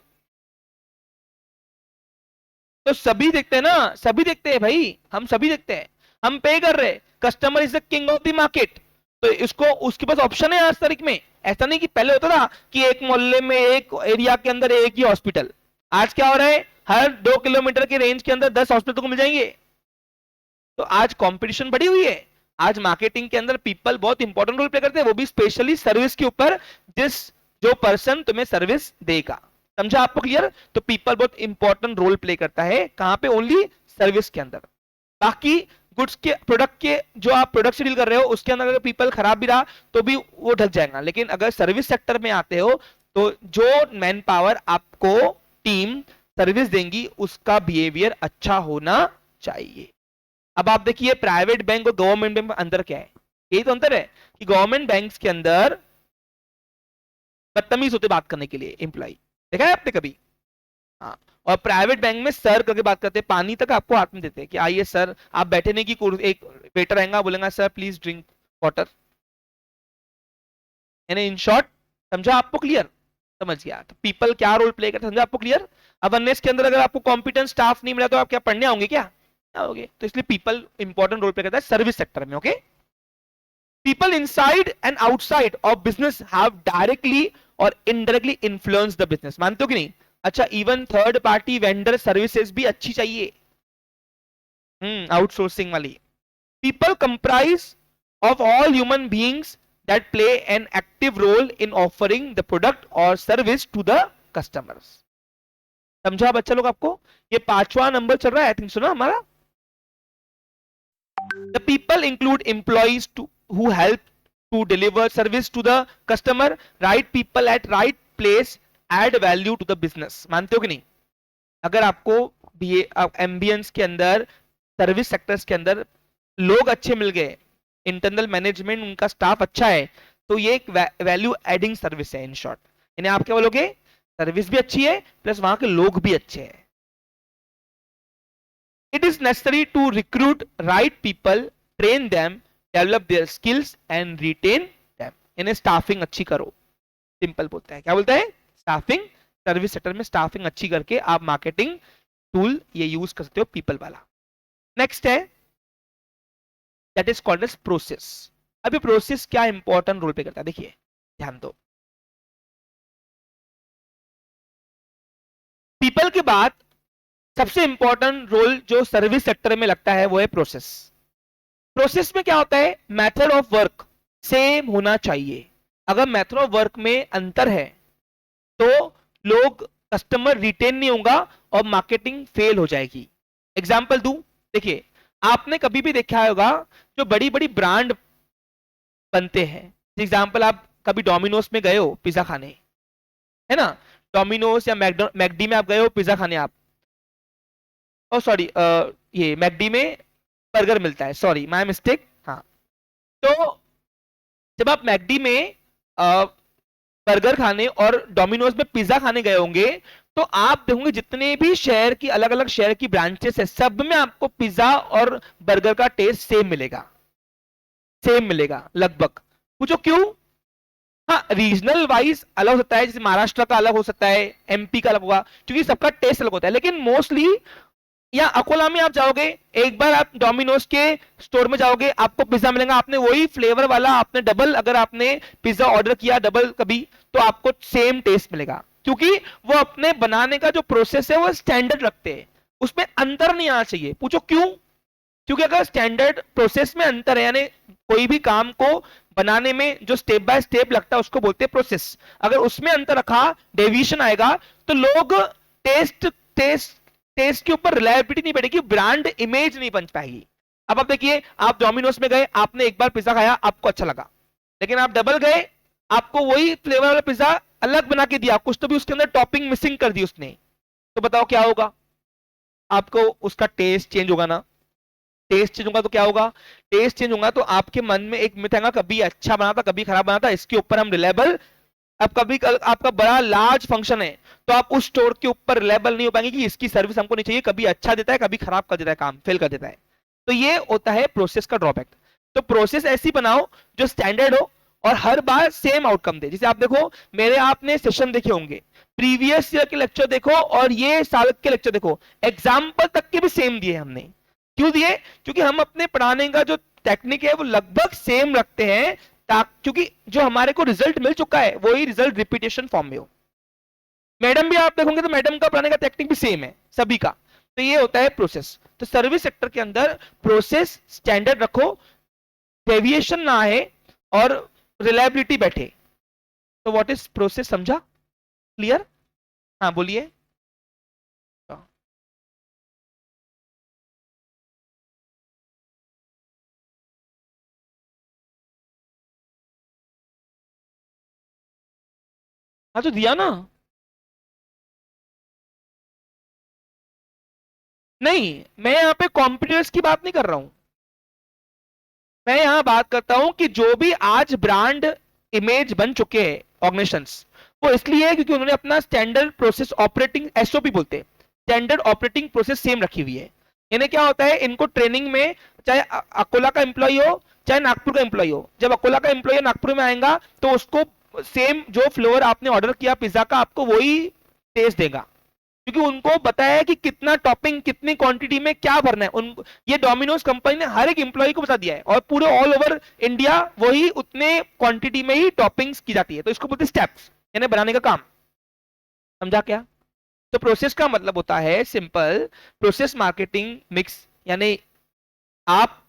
तो सभी देखते हैं ना, सभी देखते हैं भाई, हम सभी देखते हैं, हम पे कर रहे हैं। Customer is the king of the market. तो इसको उसके पास ऑप्शन है आज तारीख में। ऐसा नहीं कि पहले होता था कि एक मोहल्ले में एक एरिया के अंदर एक ही हॉस्पिटल। आज क्या हो रहा है? हर 2 किलोमीटर के रेंज के अंदर 10 हॉस्पिटल को मिल जाएंगे। तो आज कंपटीशन बढ़ी हुई है। आज मार्केटिंग के अंदर पीपल बहुत इंपॉर्टेंट रोल प्ले करते हैं, वो भी स्पेशली सर्विस के ऊपर। जिस जो पर्सन तुम्हें सर्विस देगा, समझा आपको क्लियर? तो पीपल बहुत इंपॉर्टेंट रोल प्ले करता है कहां पे? ओनली सर्विस के अंदर। बाकी गुड्स के प्रोडक्ट के जो आप प्रोडक्ट से डील कर रहे हो उसके अंदर अगर पीपल खराब भी रहा तो भी वो ढक जाएगा। लेकिन अगर सर्विस सेक्टर में आते हो तो जो मैन पावर आपको टीम सर्विस देंगी उसका बिहेवियर अच्छा होना चाहिए। अब आप देखिए प्राइवेट बैंक और गवर्नमेंट बैंक में अंतर क्या है? यही तो अंतर है कि गवर्नमेंट बैंक्स के अंदर बदतमीज होते बात करने के लिए एम्प्लॉय, देखा है आपने कभी? हाँ। और प्राइवेट बैंक में सर करके बात करते हैं, पानी तक आपको हाथ में देते हैं कि आइए सर, आप बैठे नहीं की एक वेटर आएगा बोलेगा सर प्लीज ड्रिंक वाटर। यानी इन शॉर्ट, समझा आपको क्लियर? समझ गया? तो पीपल क्या रोल प्ले करते हैं, समझा आपको क्लियर? अवेयरनेस के अंदर अगर आपको कॉम्पिटेंट स्टाफ नहीं मिला तो आप क्या पढ़ने आओगे क्या? आओगे। तो इसलिए पीपल इंपॉर्टेंट रोल प्ले करता है सर्विस सेक्टर में। Okay, people inside and outside of business have directly और indirectly influence the business। मानते हो कि नहीं? अच्छा, even third party vendor services भी अच्छी चाहिए, आउटसोर्सिंग वाली। people comprise of all human beings that play an active role in offering the product or service to the customers। समझा बच्चा लोग आपको? ये 5वां नंबर चल रहा है आई थिंक, सुना हमारा। The people include employees who help to deliver service to the customer, right people at right place add value to the business। मानते हो कि नहीं? अगर आपको एम्बियंस के अंदर सर्विस सेक्टर्स के अंदर लोग अच्छे मिल गए, इंटरनल मैनेजमेंट उनका स्टाफ अच्छा है, तो ये एक वैल्यू एडिंग सर्विस है इन शॉर्ट। यानी आप क्या बोलोगे? सर्विस भी अच्छी है प्लस वहां के लोग भी अच्छे हैं। It is necessary to recruit right people, train them, develop their skills and retain them। इन्हें स्टाफिंग अच्छी करो, सिंपल बोलता है। क्या बोलता है? स्टाफिंग। सर्विस सेक्टर में स्टाफिंग अच्छी करके आप मार्केटिंग टूल ये यूज कर सकते हो पीपल वाला। नेक्स्ट है that is called as process. अभी प्रोसेस क्या इंपॉर्टेंट रोल प्ले करता है, देखिए ध्यान दो। पीपल के बाद सबसे इंपॉर्टेंट रोल जो सर्विस सेक्टर में लगता है वो है प्रोसेस। प्रोसेस में क्या होता है? मेथड ऑफ वर्क सेम होना चाहिए। अगर मेथड ऑफ वर्क में अंतर है तो लोग कस्टमर रिटेन नहीं होगा और मार्केटिंग फेल हो जाएगी। एग्जांपल दूं, देखिए आपने कभी भी देखा होगा जो बड़ी बड़ी ब्रांड बनते हैं, एग्जांपल आप कभी डोमिनोज में गए हो पिज्जा खाने, है ना? डोमिनोज या मैकडी में आप गए हो पिज्जा खाने, आप ओ सॉरी ये मैकडी में बर्गर मिलता है, सॉरी माय मिस्टेक। हाँ, तो जब आप मैकडी में बर्गर खाने और डोमिनोज में पिज्जा खाने गए होंगे तो आप देखोगे जितने भी शहर की अलग अलग शहर की ब्रांचेस है सब में आपको पिज्जा और बर्गर का टेस्ट सेम मिलेगा, सेम मिलेगा लगभग। पूछो क्यों? हाँ, रीजनल वाइज अलग हो सकता है, जैसे महाराष्ट्र का अलग हो सकता है, एमपी का अलग होगा, क्योंकि सबका टेस्ट अलग होता है। लेकिन मोस्टली या अकोला में आप जाओगे, एक बार आप डोमिनोज के स्टोर में जाओगे आपको पिज्जा मिलेगा, आपने वही फ्लेवर वाला आपने डबल अगर आपने पिज्जा ऑर्डर किया डबल कभी तो आपको सेम टेस्ट मिलेगा, क्योंकि वो अपने बनाने का जो प्रोसेस है वो स्टैंडर्ड रखते हैं, उसमें अंतर नहीं आना चाहिए। पूछो क्यों? क्योंकि अगर स्टैंडर्ड प्रोसेस में अंतर है, यानी कोई भी काम को बनाने में जो स्टेप बाय स्टेप लगता है उसको बोलते हैं प्रोसेस, अगर उसमें अंतर रखा, डेविएशन आएगा तो लोग टेस्ट टेस्ट टेस्ट के ऊपर रिलायबिलिटी नहीं बढ़ेगी, ब्रांड इमेज नहीं बन पाएगी। अब आप देखिए, आप डोमिनोज में गए, आपने एक बार पिज्जा खाया, आपको अच्छा लगा, लेकिन आप डबल गए, आपको वही फ्लेवर वाला पिज्जा अलग बना के दिया, कुछ तो भी उसके अंदर टॉपिंग मिसिंग कर दी उसने, तो बताओ क्या होगा? आपको उसका टेस्ट चेंज होगा ना? टेस्ट चेंज होगा तो क्या होगा? टेस्ट चेंज होगा तो आपके मन में एक मिथ आएगा कभी अच्छा बना था कभी खराब बना था, इसके ऊपर हम रिलायबल अब कभी आपका बड़ा लार्ज फंक्शन है तो आप उस स्टोर के ऊपर रिलायबल नहीं हो पाएंगे कि इसकी सर्विस हमको नहीं चाहिए, कभी अच्छा देता है कभी खराब कर देता है, काम फेल कर देता है। तो ये होता है प्रोसेस का ड्रॉबैक। तो प्रोसेस ऐसी बनाओ जो स्टैंडर्ड हो और हर बार सेम आउटकम दे। जैसे आप देखो, मेरे आपने सेशन देखे होंगे, प्रीवियस ईयर के लेक्चर देखो और ये साल के लेक्चर देखो, एग्जाम्पल तक के भी सेम दिए हमने। क्यों दिए? क्योंकि हम अपने पढ़ाने का जो टेक्निक है वो लगभग सेम रखते हैं, क्योंकि जो हमारे को रिजल्ट मिल चुका है वही रिजल्ट रिपीटेशन फॉर्म में हो। मैडम भी आप देखोगे तो मैडम का पढ़ाने का टेक्निक भी सेम है सभी का। तो ये होता है प्रोसेस। तो सर्विस सेक्टर के अंदर प्रोसेस स्टैंडर्ड रखो, डेविएशन ना आए और रिलायबिलिटी बैठे। तो व्हाट इज प्रोसेस, समझा? क्लियर? हाँ बोलिए। हाँ तो दिया ना। नहीं, मैं यहाँ पे कॉम्पिटिटर्स की बात नहीं कर रहा हूं, मैं यहां बात करता हूं कि जो भी आज ब्रांड इमेज बन चुके हैं ऑर्गेनाइजेशंस, वो इसलिए है क्योंकि उन्होंने अपना स्टैंडर्ड प्रोसेस ऑपरेटिंग, एसओपी बोलते हैं, स्टैंडर्ड ऑपरेटिंग प्रोसेस सेम रखी हुई है। इन्हें क्या होता है, इनको ट्रेनिंग में चाहे अकोला का एम्प्लॉय हो चाहे नागपुर का एम्प्लॉय हो, जब अकोला का एम्प्लॉय नागपुर में आएगा तो उसको सेम जो फ्लेवर आपने ऑर्डर किया पिज्जा का, आपको वही टेस्ट देगा, क्योंकि उनको पता है कि कितना टॉपिंग कितनी क्वांटिटी में क्या भरना है। उन ये डोमिनोज कंपनी ने हर एक एम्प्लॉय को बता दिया है और पूरे ऑल ओवर इंडिया वही उतने क्वांटिटी में ही टॉपिंग्स की जाती है। तो इसको बोलते हैं स्टेप्स, यानी बनाने का काम। समझा क्या? तो प्रोसेस का मतलब होता है सिंपल, प्रोसेस मार्केटिंग मिक्स, यानी आप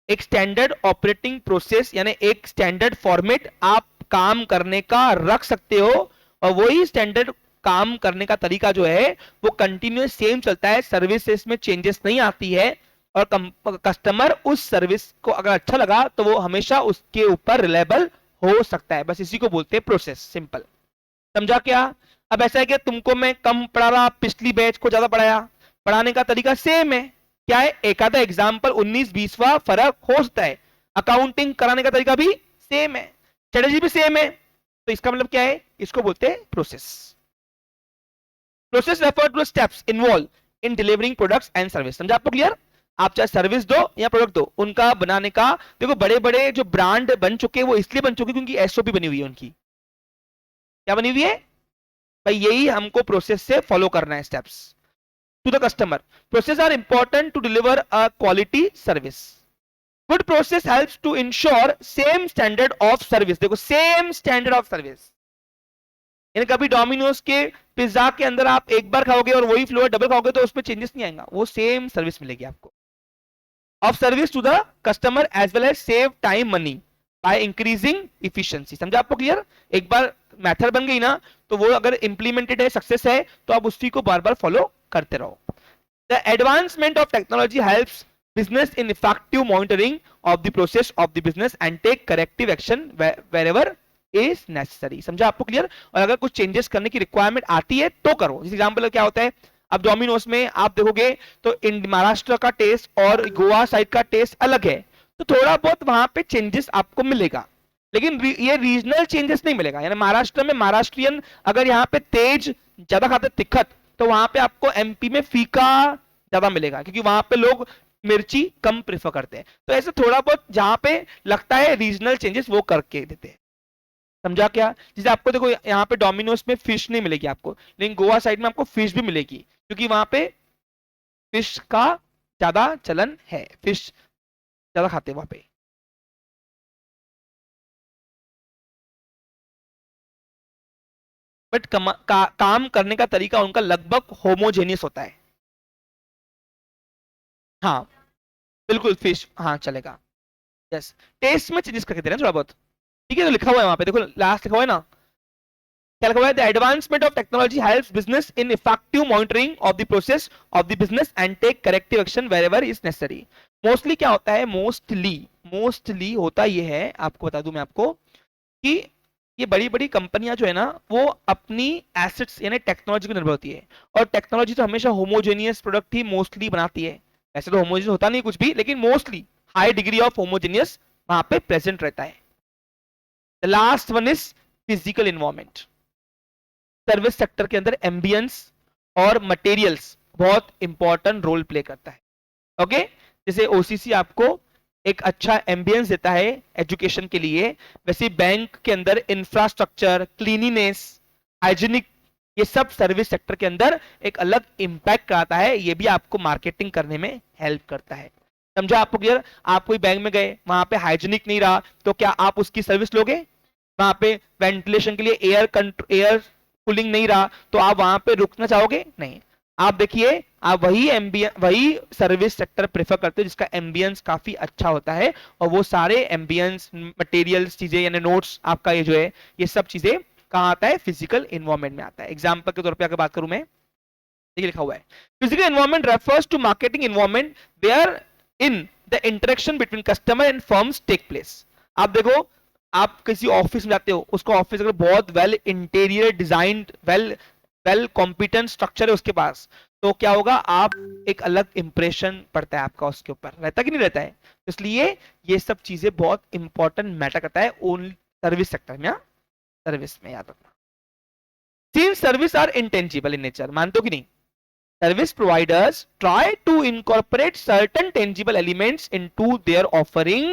एक स्टैंडर्ड ऑपरेटिंग प्रोसेस यानी एक स्टैंडर्ड फॉर्मेट आप काम करने का रख सकते हो, और वही स्टैंडर्ड काम करने का तरीका जो है वो कंटिन्यूस सेम चलता है, सर्विसेज में चेंजेस नहीं आती है, और कस्टमर उस सर्विस को अगर अच्छा लगा तो वो हमेशा उसके ऊपर रिलायबल हो सकता है। बस इसी को बोलते हैं प्रोसेस, सिंपल। समझा क्या? अब ऐसा है कि तुमको मैं कम पढ़ा रहा, पिछली बैच को ज्यादा पढ़ाया, पढ़ाने का तरीका सेम है, क्या है, एक आधा एग्जाम्पल 19-20वां फर्क हो सकता है, अकाउंटिंग कराने का तरीका भी सेम है, स्ट्रेटेजी भी सेम है। तो इसका मतलब क्या है, इसको बोलते हैं process. Process refer two steps involve in delivering products and service. समझा आपको? क्लियर? आप चाहे सर्विस दो या प्रोडक्ट दो, उनका बनाने का, देखो बड़े बड़े जो ब्रांड बन चुके हैं वो इसलिए बन चुके क्योंकि एसओपी बनी हुई है उनकी। क्या बनी हुई है भाई? यही हमको प्रोसेस से फॉलो करना है, steps to the customer. Processes are important to deliver a quality service. Good process helps to ensure same standard of service. देखो same standard of service. यानी कभी डोमिनोज के पिज्जा के अंदर आप एक बार खाओगे और वही फ्लेवर डबल खाओगे तो उसमें चेंजेस नहीं आएगा, वो सेम सर्विस मिलेगी आपको। Of service to the customer as well as save time money by increasing efficiency. समझा आपको? क्लियर? एक बार मेथड बन गई ना तो वो अगर इंप्लीमेंटेड है, सक्सेस है, तो आप उसी को बार बार फॉलो करते रहो। The advancement of technology helps business in effective monitoring of the process of the business and take corrective action wherever is necessary. समझा आपको? क्लियर? और अगर कुछ चेंजेस करने की रिक्वायरमेंट आती है तो करो। जैसे एग्जांपल क्या होता है, अब डोमिनोज में आप देखोगे तो महाराष्ट्र का टेस्ट और गोवा साइड का टेस्ट अलग है, तो थोड़ा बहुत वहां पे चेंजेस आपको मिलेगा, लेकिन ये रीजनल चेंजेस नहीं मिलेगा। यानी महाराष्ट्र में महाराष्ट्रियन अगर यहाँ पे तेज ज्यादा खाते तिखट, तो वहां पे आपको एमपी में फीका ज्यादा मिलेगा, क्योंकि वहां पे लोग मिर्ची कम प्रेफर करते हैं। तो ऐसे थोड़ा बहुत जहां पे लगता है रीजनल चेंजेस वो करके देते हैं। समझा क्या? जैसे आपको देखो यहाँ पे डोमिनोज में फिश नहीं मिलेगी आपको, लेकिन गोवा साइड में आपको फिश भी मिलेगी, क्योंकि वहां पे फिश का ज्यादा चलन है, फिश ज्यादा खाते हैं वहां पे। बट काम करने का तरीका उनका लगभग होमोजेनियस होता है। हाँ बिल्कुल, फिश हाँ चलेगा। यस, टेस्ट में चेंजेस करके दे रहे हैं थोड़ा बहुत, ठीक है? तो लिखा हुआ है वहां पे, देखो लास्ट लिखा हुआ है ना, क्या लिखा हुआ है? The advancement of technology helps business in effective monitoring of the process of the business and take corrective action wherever is necessary. Mostly क्या होता है, मोस्टली होता ये है, आपको बता दूं मैं आपको, कि ये बड़ी बड़ी कंपनियां जो है ना वो अपनी एसेट्स यानी टेक्नोलॉजी पर निर्भर होती है, और टेक्नोलॉजी तो हमेशा होमोजेनियस प्रोडक्ट ही मोस्टली बनाती है। ऐसे तो होमोजेनियस होता नहीं कुछ भी, लेकिन mostly high degree of homogeneous वहां पे प्रेजेंट रहता है। The last one is physical environment. Service sector के अंदर एम्बियंस और मटेरियल्स बहुत इंपॉर्टेंट रोल प्ले करता है। ओके, जैसे ओसीसी आपको एक अच्छा एम्बियंस देता है एजुकेशन के लिए, वैसे बैंक के अंदर इंफ्रास्ट्रक्चर, क्लीनिनेस, हाइजीनिक, ये सब सर्विस सेक्टर के अंदर एक अलग इंपैक्ट कराता है। ये भी आपको मार्केटिंग करने में हेल्प करता है। समझा आपको क्लियर? आप कोई बैंक में गए, वहां पे हाइजीनिक नहीं रहा, तो क्या आप उसकी सर्विस लोगे? वहां पे वेंटिलेशन के लिए एयर कूलिंग नहीं रहा, तो आप वहां पे रुकना चाहोगे? नहीं। आप देखिए, आप वही सर्विस सेक्टर प्रेफर करते हो जिसका एम्बियंस काफी अच्छा होता है, और वो सारे एम्बियंस, मटेरियल्स, चीजें यानी नोट्स, आपका ये जो है, ये सब चीजें कहाँ आता है? फिजिकल इन्वायरमेंट में आता है। एग्जाम्पल के तौर पर अगर बात करूं मैं, ये लिखा हुआ है, physical environment refers to marketing environment where in the interaction between customer and firms take place. आप देखो, आप किसी ऑफिस में जाते हो, उसका ऑफिस अगर बहुत well interior design, well competent structure है उसके पास, तो क्या होगा? आप एक अलग इंप्रेशन पड़ता है आपका उसके ऊपर, रहता कि नहीं रहता है? इसलिए ये सब चीजें बहुत इंपॉर्टेंट मैटर करता है ओनली सर्विस सेक्टर में। सर्विस में याद रखना, Since service are intangible in nature, मानते हो कि नहीं? Service providers try to incorporate certain tangible elements into their offering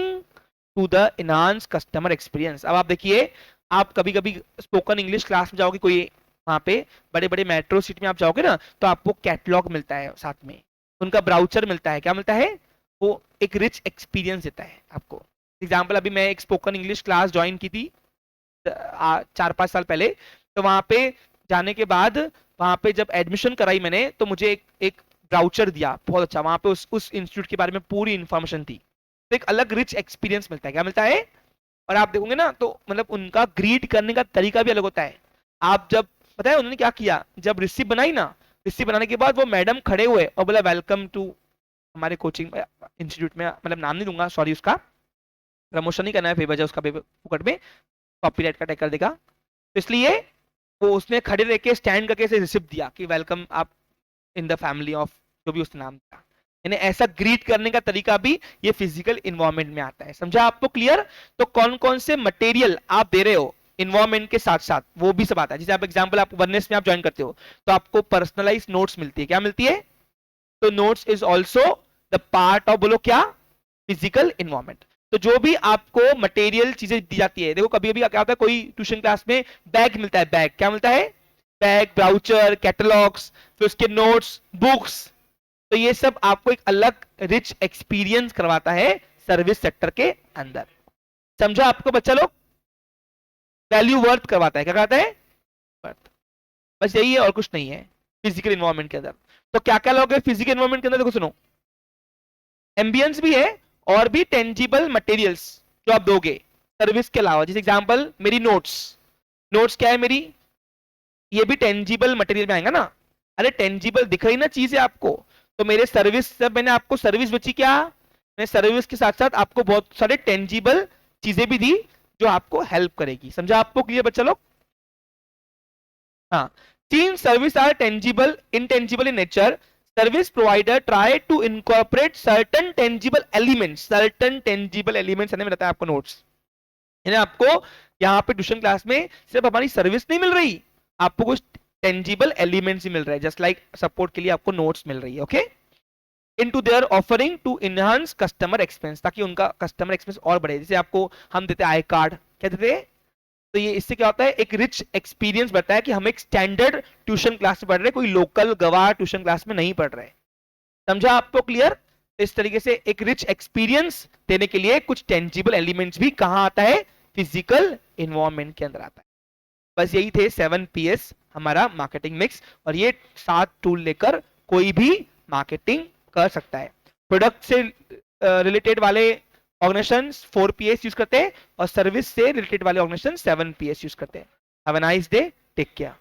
to the enhance customer experience। अब आप देखिए, आप कभी कभी स्पोकन इंग्लिश क्लास में जाओगे, कोई वहां पे बड़े बड़े मेट्रो सिटी में आप जाओगे ना, तो आपको कैटलॉग मिलता है साथ में, उनका ब्राउचर मिलता है। क्या मिलता है? वो एक रिच एक्सपीरियंस देता है आपको। एग्जाम्पल, अभी मैं एक स्पोकन इंग्लिश क्लास ज्वाइन की थी 4-5 साल पहले, तो वहां पे जाने के बाद, वहां पे जब एडमिशन कराई मैंने, तो मुझे एक ब्राउचर दिया बहुत अच्छा, वहां पे उस इंस्टीट्यूट के बारे में पूरी इंफॉर्मेशन थी। तो एक अलग रिच एक्सपीरियंस मिलता है। क्या मिलता है? और आप देखोगे ना, तो मतलब उनका ग्रीट करने का तरीका भी अलग होता है। आप जब, पता है उन्होंने क्या किया? जब रिसिप्ट बनाई ना, रिसिप्ट बनाने के बाद वो मैडम खड़े हुए और बोला, वेलकम टू हमारे कोचिंग इंस्टीट्यूट में, मतलब नाम नहीं दूंगा, सॉरी, उसका प्रमोशन नहीं करना है बेवजह, उसका फुकट में कॉपीराइट का टैग कर देगा, तो इसलिए वो उसने खड़े रह के स्टैंड करके से रिसिप्ट दिया कि वेलकम आप इन द फैमिली ऑफ, जो भी उसका नाम था। यानी ऐसा ग्रीट करने का तरीका भी ये फिजिकल इन्वायरमेंट में आता है। समझा आपको क्लियर? तो कौन कौन से मटेरियल आप दे रहे हो इन्वायरमेंट के साथ साथ, वो भी सब आता है। जैसे आप एग्जांपल, आप वननेस में आप ज्वाइन करते हो, तो आपको पर्सनलाइज नोट्स मिलती है। क्या मिलती है? तो notes is also the part of, बोलो क्या? Physical environment. तो जो भी आपको मटेरियल चीजें दी जाती है, देखो कभी कभी क्या होता है, कोई ट्यूशन क्लास में बैग मिलता है, बैग क्या मिलता है? बैग, ब्राउचर, कैटलॉग्स, फिर उसके नोट्स, बुक्स, तो ये सब आपको एक अलग रिच एक्सपीरियंस करवाता है सर्विस सेक्टर के अंदर। समझा आपको बच्चा लोग? वैल्यू वर्थ करवाता है। क्या करवाता है? वर्थ। बस यही है और कुछ नहीं है फिजिकल इन्वायरमेंट के अंदर। तो क्या क्या लोगे फिजिकल इन्वायरमेंट के अंदर? देखो सुनो, एम्बियंस भी है और भी टेंजिबल मटेरियल्स जो आप दोगे सर्विस के अलावा। जैसे एग्जांपल, मेरी नोट्स, नोट्स क्या है मेरी? ये भी टेंजिबल मटेरियल में आएगा ना। अरे टेंजिबल दिख रही ना चीज है आपको, तो मेरे सर्विस, जब मैंने आपको सर्विस बची, क्या मैं सर्विस के साथ साथ आपको बहुत सारे टेंजिबल चीजें भी दी जो आपको हेल्प करेगी। समझा आपको क्लियर बच्चा लोग? हाँ, तीन service are tangible, intangible in nature. Service provider try to incorporate certain tangible elements, certain tangible elements मैंने बताया आपको नोट्स, यानी आपको यहाँ पे ट्यूशन क्लास में सिर्फ हमारी सर्विस नहीं मिल रही, आपको कुछ टेंजिबल एलिमेंट्स भी मिल रहे हैं, जस्ट लाइक सपोर्ट के लिए आपको नोट्स मिल रही है। Okay, into their offering to enhance customer experience, ताकि उनका कस्टमर एक्सपीरियंस और बढ़े। जैसे आपको हम देते हैं आई कार्ड, क्या देते हैं? तो ये इससे क्या होता है? एक रिच एक्सपीरियंस बढ़ता है कि हम एक स्टैंडर्ड ट्यूशन क्लास में पढ़ रहे हैं, कोई लोकल गवाह ट्यूशन क्लास में नहीं पढ़ रहे। समझा आपको क्लियर? इस तरीके से एक रिच एक्सपीरियंस देने के लिए कुछ टेंजिबल एलिमेंट्स भी कहां आता है? फिजिकल इन्वायरमेंट के अंदर आता है। बस यही थे 7 PS हमारा मार्केटिंग मिक्स, और ये 7 टूल लेकर कोई भी मार्केटिंग कर सकता है। प्रोडक्ट से रिलेटेड वाले ऑर्गेनाइजेशन 4 PS यूज करते हैं, और सर्विस से रिलेटेड वाले ऑर्गेनाइजेशन 7 PS यूज करते हैं। Have a nice day, take care.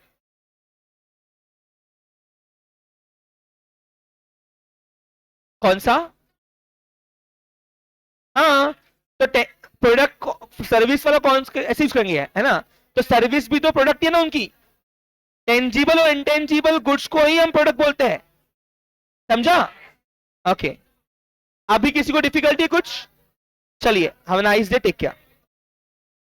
कौन सा? हाँ, तो प्रोडक्ट सर्विस वाला कौन ऐसे यूज करेंगे, है ना? तो सर्विस भी तो प्रोडक्ट ही है ना उनकी। टेंजिबल और इंटेंजिबल गुड्स को ही हम प्रोडक्ट बोलते हैं। समझा? ओके, अभी किसी को डिफिकल्टी कुछ? चलिए, have a nice day, take care.